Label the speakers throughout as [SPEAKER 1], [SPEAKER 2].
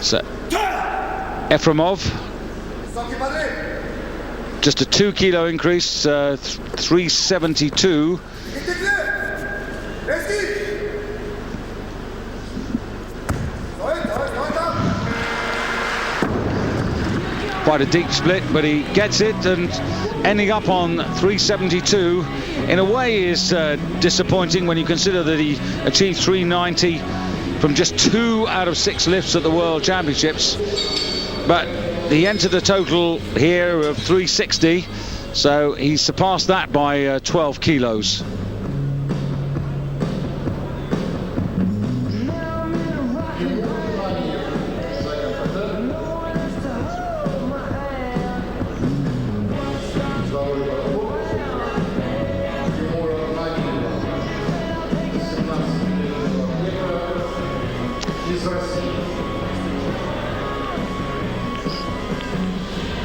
[SPEAKER 1] So Efremov, just a 2 kilo increase, 372. Quite a deep split, but he gets it, and ending up on 372 in a way is disappointing when you consider that he achieved 390 from just 2 out of 6 lifts at the World Championships. But he entered a total here of 360, so he surpassed that by 12 kilos.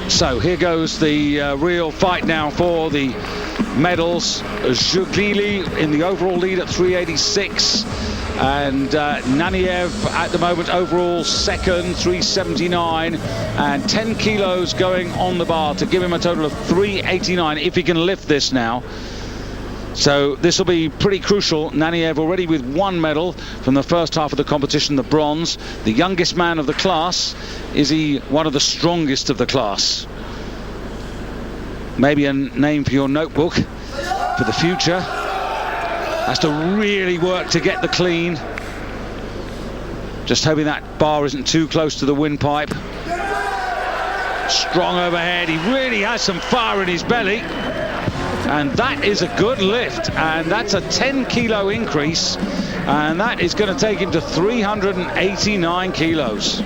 [SPEAKER 1] So here goes the real fight now for the medals. Zhuglili in the overall lead at 386, and Naniev at the moment overall second, 379, and 10 kilos going on the bar to give him a total of 389 if he can lift this now. So this will be pretty crucial. Naniev already with 1 medal from the first half of the competition, the bronze. The youngest man of the class. Is he one of the strongest of the class? Maybe a name for your notebook for the future. Has to really work to get the clean. Just hoping that bar isn't too close to the windpipe. Strong overhead. He really has some fire in his belly. And that is a good lift, and that's a 10 kilo increase, and that is going to take him to 389 kilos.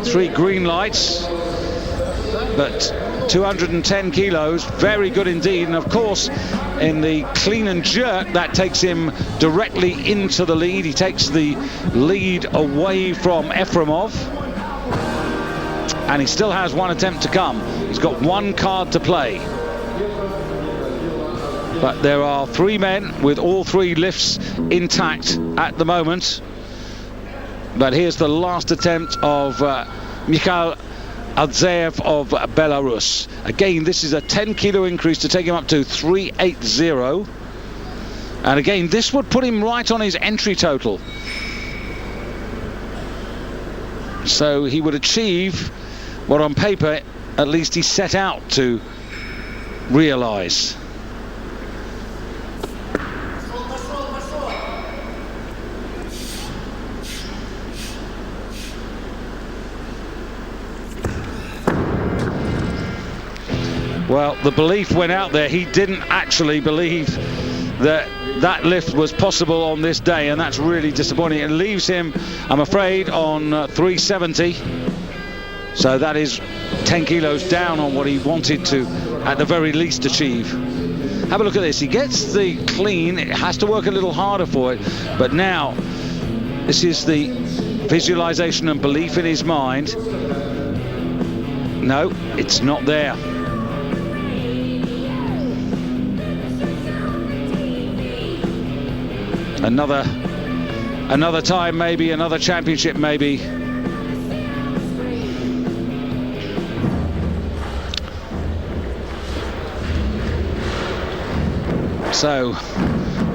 [SPEAKER 1] 3 green lights, but 210 kilos, very good indeed. And of course, in the clean and jerk, that takes him directly into the lead. He takes the lead away from Efremov. And he still has 1 attempt to come. He's got 1 card to play. But there are 3 men with all 3 lifts intact at the moment. But here's the last attempt of Mikhail Adzeev of Belarus. Again, this is a 10 kilo increase to take him up to 380. And again, this would put him right on his entry total. So he would achieve what on paper at least he set out to realize. Well, the belief went out there. He didn't actually believe that that lift was possible on this day, and that's really disappointing. It leaves him, I'm afraid, on 370. So that is 10 kilos down on what he wanted to, at the very least, achieve. Have a look at this. He gets the clean. It has to work a little harder for it. But now, this is the visualization and belief in his mind. No, it's not there. Another time, maybe, another championship, maybe. So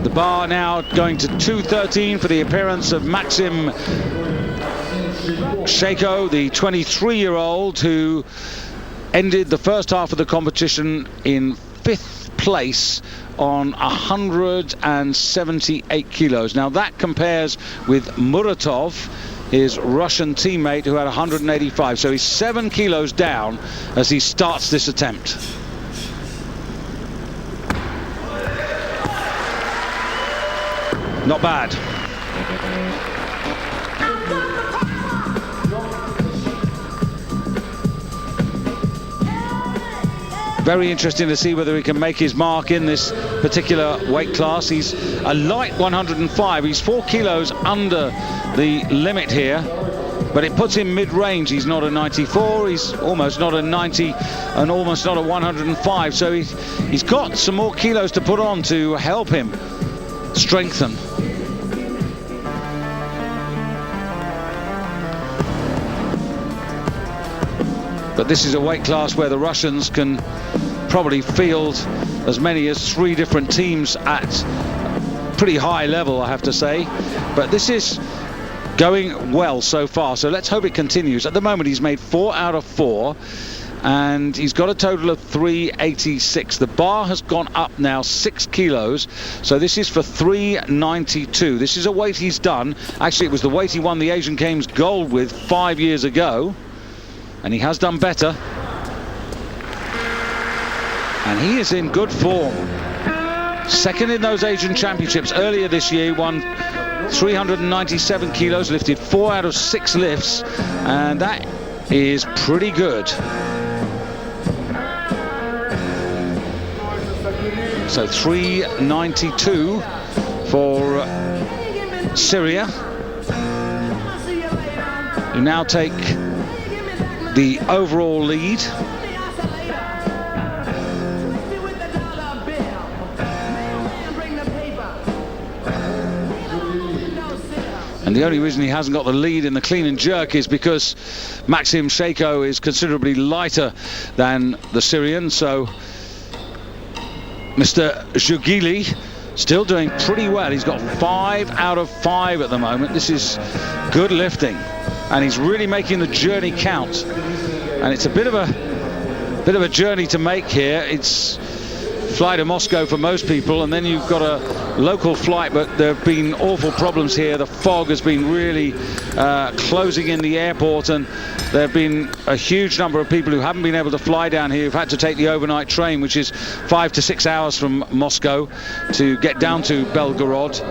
[SPEAKER 1] the bar now going to 213 for the appearance of Maxim Shaco, the 23-year-old who ended the first half of the competition in 5th place on 178 kilos. Now that compares with Muratov, his Russian teammate, who had 185. So he's 7 kilos down as he starts this attempt. Not bad. Very interesting to see whether he can make his mark in this particular weight class. He's a light 105. He's 4 kilos under the limit here, but it puts him mid-range. He's not a 94, he's almost not a 90, and almost not a 105. So he's got some more kilos to put on to help him strengthen. But this is a weight class where the Russians can probably field as many as 3 different teams at pretty high level, I have to say. But this is going well so far, so let's hope it continues. At the moment he's made 4 out of 4 and he's got a total of 386. The bar has gone up now 6 kilos, so this is for 392. This is a weight he's done. Actually, it was the weight he won the Asian Games gold with 5 years ago, and he has done better, and he is in good form. Second in those Asian Championships earlier this year, won 397 kilos, lifted 4 out of 6 lifts, and that is pretty good. So 392 for Syria, who now take the overall lead. And the only reason he hasn't got the lead in the clean and jerk is because Maxim Shaco is considerably lighter than the Syrian. So Mr. Zhugili still doing pretty well. He's got 5 out of 5 at the moment. This is good lifting, and he's really making the journey count. And it's a bit of a journey to make here. It's fly to Moscow for most people, and then you've got a local flight, but there have been awful problems here. The fog has been really closing in the airport, and there have been a huge number of people who haven't been able to fly down here, who've had to take the overnight train, which is 5 to 6 hours from Moscow, to get down to Belgorod,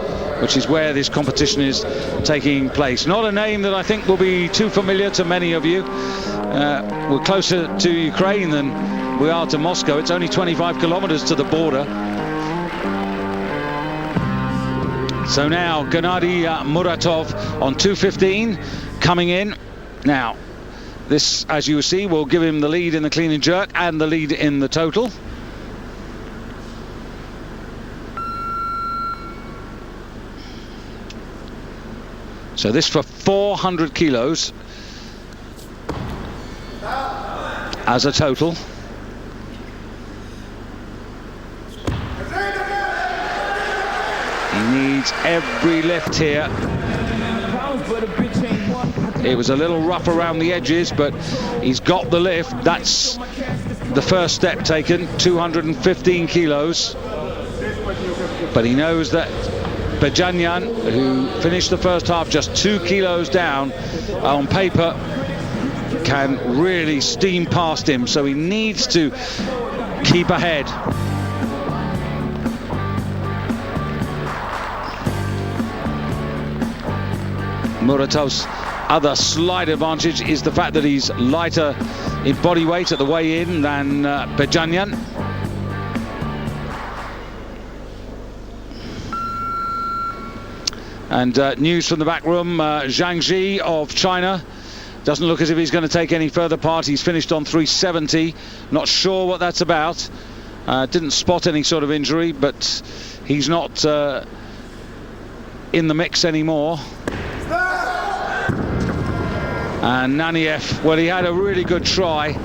[SPEAKER 1] which is where this competition is taking place. Not a name that I think will be too familiar to many of you. We're closer to Ukraine than we are to Moscow. It's only 25 kilometers to the border. So now Gennady Muratov on 2:15 coming in. Now this, as you see, will give him the lead in the clean and jerk and the lead in the total. So this for 400 kilos as a total. He needs every lift here. It was a little rough around the edges, but he's got the lift. That's the first step taken, 215 kilos. But he knows that Virginian, who finished the first half just 2 kilos down, on paper can really steam past him, so he needs to keep ahead. Muratov's other slight advantage is the fact that he's lighter in body weight at the weigh-in than Virginian. And news from the back room, Zhang Ji of China doesn't look as if he's going to take any further part. He's finished on 370. Not sure what that's about. Didn't spot any sort of injury, but he's not in the mix anymore. And Naniev, well, he had a really good try.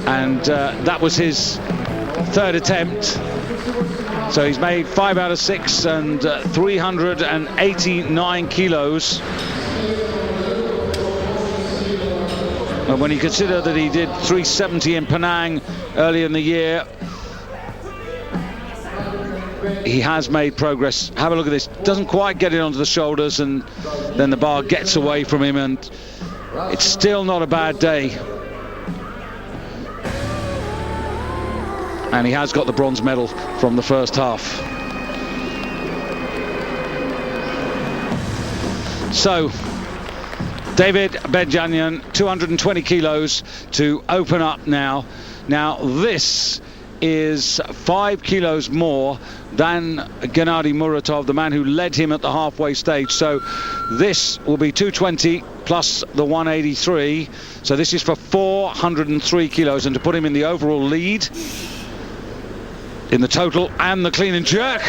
[SPEAKER 1] And that was his 3rd attempt. So he's made 5 out of 6 and 389 kilos. And when you consider that he did 370 in Penang earlier in the year, he has made progress. Have a look at this. Doesn't quite get it onto the shoulders, and then the bar gets away from him, and it's still not a bad day. And he has got the bronze medal from the first half. So David Virginian, 220 kilos to open up now. Now this is 5 kilos more than Gennady Muratov, the man who led him at the halfway stage. So this will be 220 plus the 183. So this is for 403 kilos, and to put him in the overall lead in the total and the clean and jerk,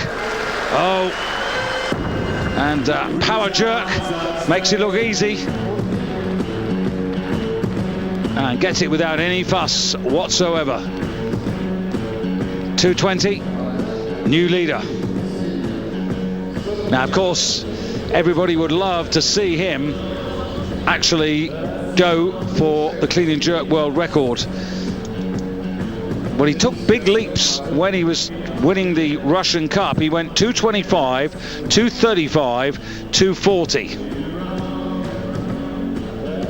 [SPEAKER 1] Oh, and power jerk makes it look easy. And gets it without any fuss whatsoever. 220, new leader. Now, of course, everybody would love to see him actually go for the clean and jerk world record. Well, he took big leaps when he was winning the Russian Cup. He went 225, 235, 240.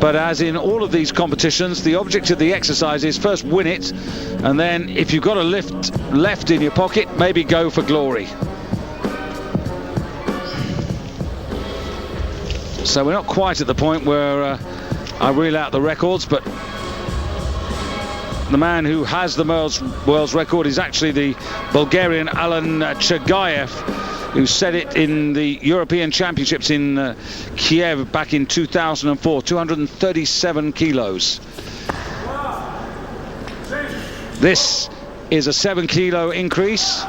[SPEAKER 1] But as in all of these competitions, the object of the exercise is first win it, and then if you've got a lift left in your pocket, maybe go for glory. So we're not quite at the point where I reel out the records, but the man who has the world's record is actually the Bulgarian Alan Chagayev, who set it in the European Championships in Kiev back in 2004, 237 kilos. This is a 7 kilo increase,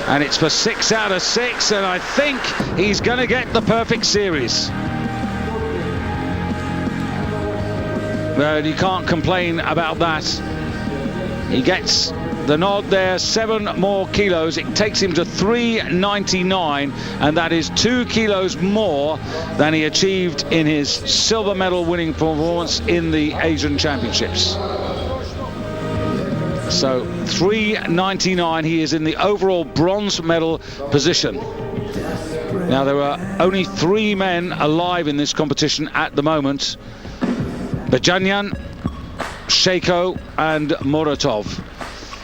[SPEAKER 1] and it's for 6 out of 6, and I think he's going to get the perfect series. But you can't complain about that. He gets the nod there, 7 more kilos. It takes him to 399, and that is 2 kilos more than he achieved in his silver medal winning performance in the Asian Championships. So 399, he is in the overall bronze medal position. Now, there are only 3 men alive in this competition at the moment: Virginian, Shaco and Muratov.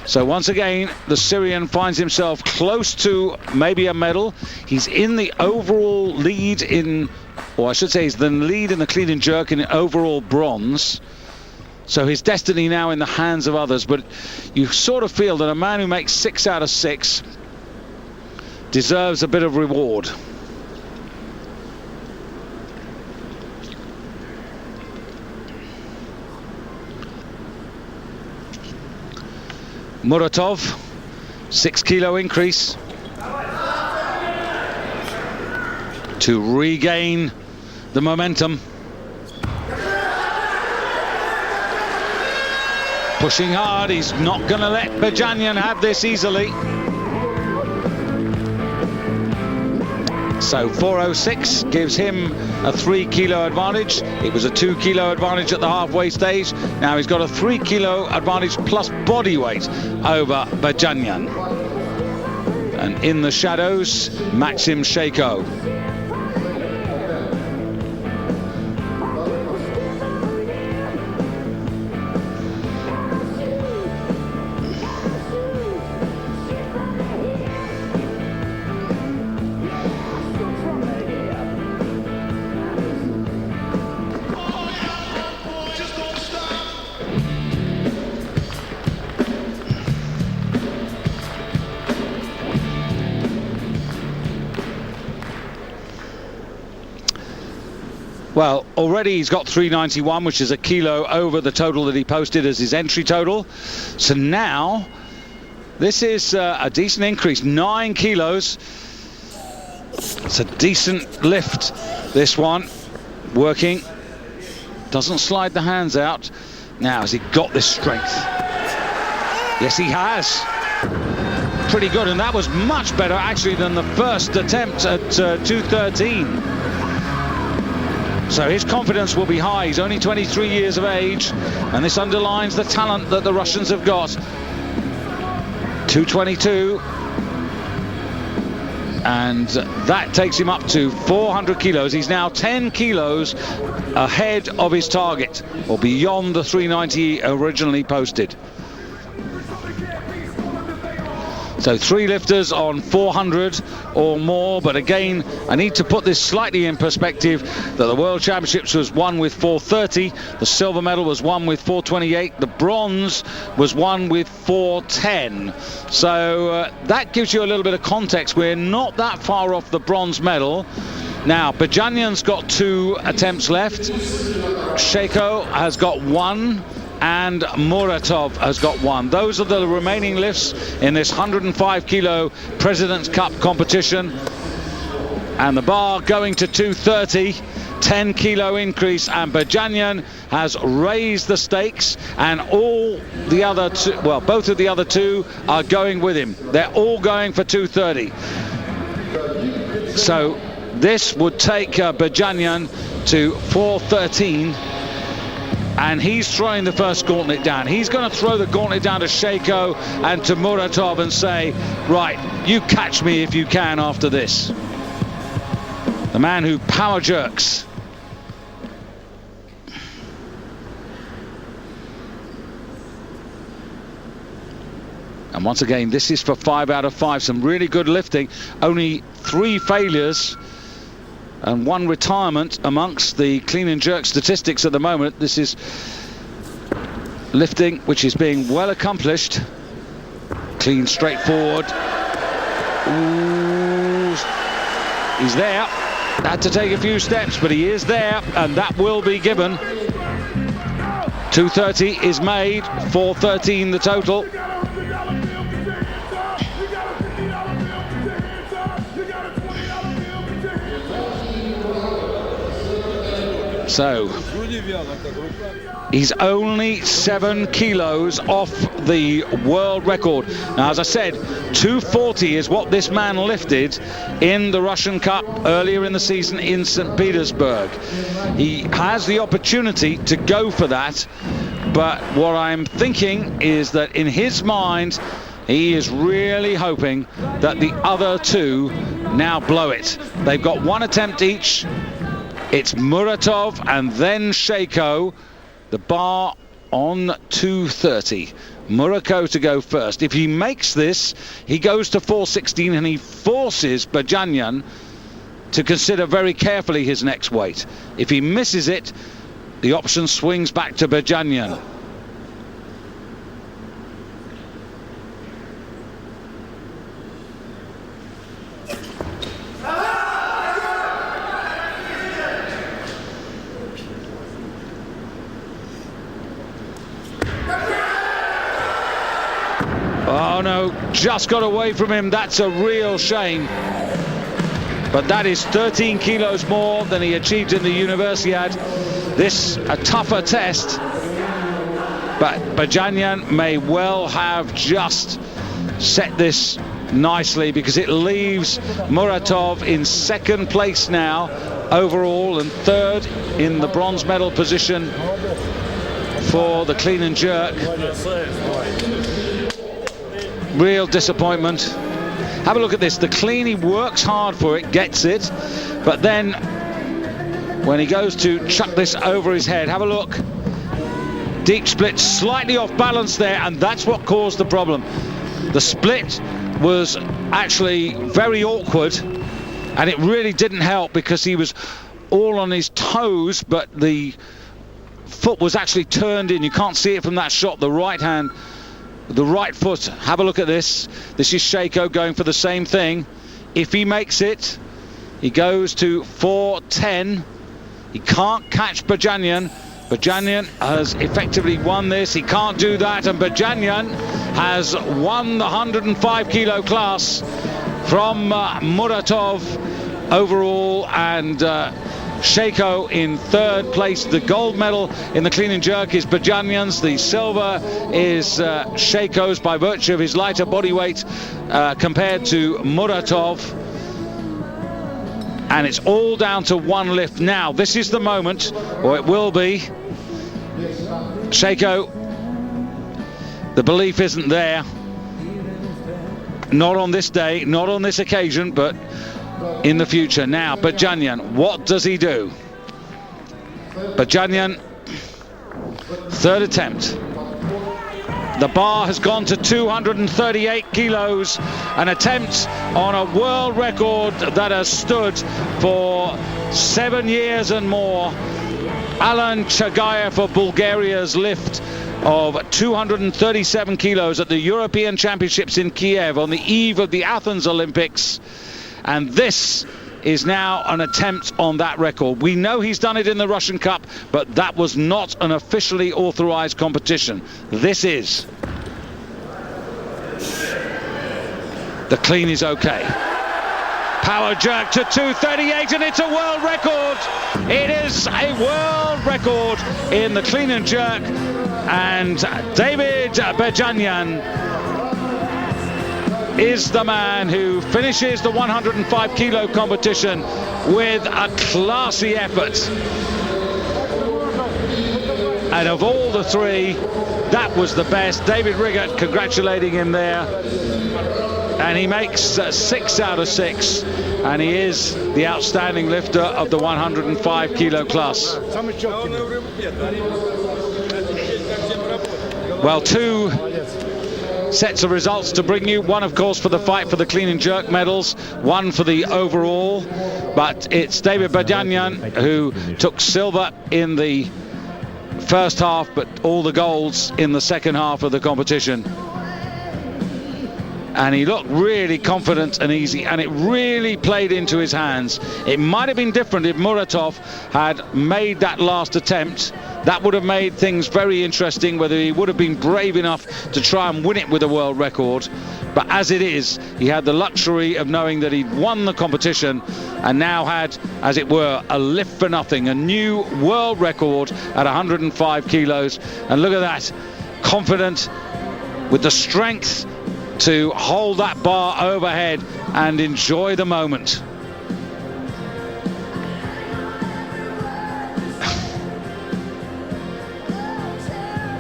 [SPEAKER 1] So once again, the Syrian finds himself close to maybe a medal. He's in the overall lead in, or I should say he's the lead in the clean and jerk in overall bronze. So his destiny now in the hands of others. But you sort of feel that a man who makes 6 out of 6 deserves a bit of reward. Muratov, 6 kilo increase to regain the momentum. Pushing hard, he's not going to let Virginian have this easily. So 406 gives him a 3 kilo advantage. It was a 2 kilo advantage at the halfway stage. Now he's got a 3 kilo advantage plus body weight over Virginian. And in the shadows, Maxim Shaco. Well, already he's got 391, which is a kilo over the total that he posted as his entry total. So now, this is a decent increase, 9 kilos. It's a decent lift, this one. Working. Doesn't slide the hands out. Now, has he got this strength? Yes, he has. Pretty good, and that was much better, actually, than the first attempt at 213. So his confidence will be high. He's only 23 years of age, and this underlines the talent that the Russians have got. 222, and that takes him up to 400 kilos. He's now 10 kilos ahead of his target, or beyond the 390 originally posted. So 3 lifters on 400 or more, but again, I need to put this slightly in perspective that the World Championships was won with 430, the silver medal was won with 428, the bronze was won with 410. So that gives you a little bit of context. We're not that far off the bronze medal. Now, Virginian's got 2 attempts left. Shaco has got 1. and Muratov has got 1. Those are the remaining lifts in this 105 kilo President's Cup competition. And the bar going to 230, 10 kilo increase, and Virginian has raised the stakes, and all the other two, well, both of the other two are going with him. They're all going for 230. So this would take Virginian to 413, and he's throwing the first gauntlet down. He's going to throw the gauntlet down to Shaco and to Muratov and say, right, you catch me if you can after this. The man who power jerks. And once again, this is for 5 out of 5. Some really good lifting. Only 3 failures and 1 retirement amongst the clean and jerk statistics at the moment. This is lifting which is being well accomplished. Clean, straightforward. Ooh. He's there. Had to take a few steps, but he is there, and that will be given. 230 is made, 413 the total. So he's only 7 kilos off the world record. Now, as I said, 240 is what this man lifted in the Russian Cup earlier in the season in St. Petersburg. He has the opportunity to go for that, but what I'm thinking is that in his mind, he is really hoping that the other two now blow it. They've got 1 attempt each. It's Muratov and then Shaco. The bar on 230. Muratov to go first. If he makes this, he goes to 416, and he forces Virginian to consider very carefully his next weight. If he misses it, the option swings back to Virginian. Oh no, just got away from him. That's a real shame. But that is 13 kilos more than he achieved in the Universiade. This a tougher test, but Virginian may well have just set this nicely, because it leaves Muratov in 2nd place now overall, and 3rd in the bronze medal position for the clean and jerk. Real disappointment. Have a look at this. The clean, he works hard for it, gets it, but then when he goes to chuck this over his head, have a look. Deep split, slightly off balance there, and that's what caused the problem. The split was actually very awkward, and it really didn't help because he was all on his toes, but the foot was actually turned in. You can't see it from that shot. The right hand, the right foot. Have a look at this. This is Shaco going for the same thing. If he makes it, he goes to 410. He can't catch Virginian. Virginian has effectively won this. He can't do that, and Virginian has won the 105 kilo class from Muratov overall, and Shaco in 3rd place. The gold medal in the clean and jerk is Virginian's. The silver is Shaco's by virtue of his lighter body weight compared to Muratov. And it's all down to 1 lift now. This is the moment, or it will be. Shaco, the belief isn't there. Not on this day, not on this occasion, but in the future. Now, Virginian, what does he do? Virginian, 3rd attempt. The bar has gone to 238 kilos, an attempt on a world record that has stood for 7 years and more. Alan Chagayev for Bulgaria's lift of 237 kilos at the European Championships in Kiev on the eve of the Athens Olympics. And this is now an attempt on that record. We know he's done it in the Russian Cup, but that was not an officially authorized competition. This is. The clean is okay. Power jerk to 238, and it's a world record. It is a world record in the clean and jerk, and David Virginian is the man who finishes the 105 kilo competition with a classy effort. And of all the three, that was the best. David Riggott congratulating him there. And he makes 6 out of 6, and he is the outstanding lifter of the 105 kilo class. Well, 2 sets of results to bring you. One, of course, for the fight for the clean and jerk medals, one for the overall. But it's David Virginian who took silver in the first half, but all the golds in the second half of the competition. And he looked really confident and easy, and it really played into his hands. It might have been different if Muratov had made that last attempt. That would have made things very interesting, whether he would have been brave enough to try and win it with a world record. But as it is, he had the luxury of knowing that he'd won the competition and now had, as it were, a lift for nothing, a new world record at 105 kilos. And look at that, confident with the strength to hold that bar overhead and enjoy the moment.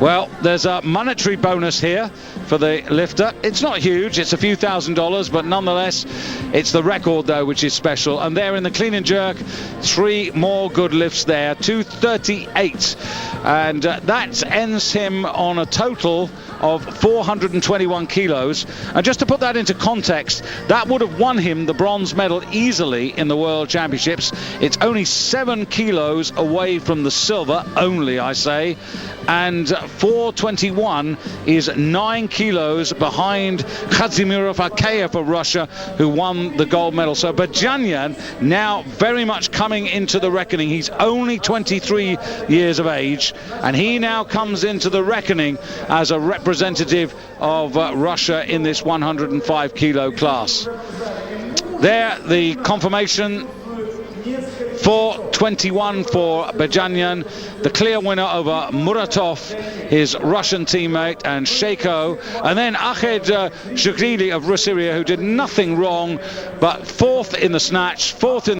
[SPEAKER 1] Well, there's a monetary bonus here for the lifter. It's not huge, it's a few $1,000s, but nonetheless, it's the record though which is special. And there in the clean and jerk, 3 more good lifts there, 238. And that ends him on a total of 421 kilos. And just to put that into context, that would have won him the bronze medal easily in the World Championships. It's only 7 kilos away from the silver, only I say, and 421 is 9 kilos behind Kazimierov Akayev of Russia, who won the gold medal. So Virginian now very much coming into the reckoning. He's only 23 years of age, and he now comes into the reckoning as a representative of Russia in this 105 kilo class. There, the confirmation, 421 for Virginian, the clear winner over Muratov, his Russian teammate, and Shaco, and then Jerk.avi of Syria, who did nothing wrong, but 4th in the snatch, 4th in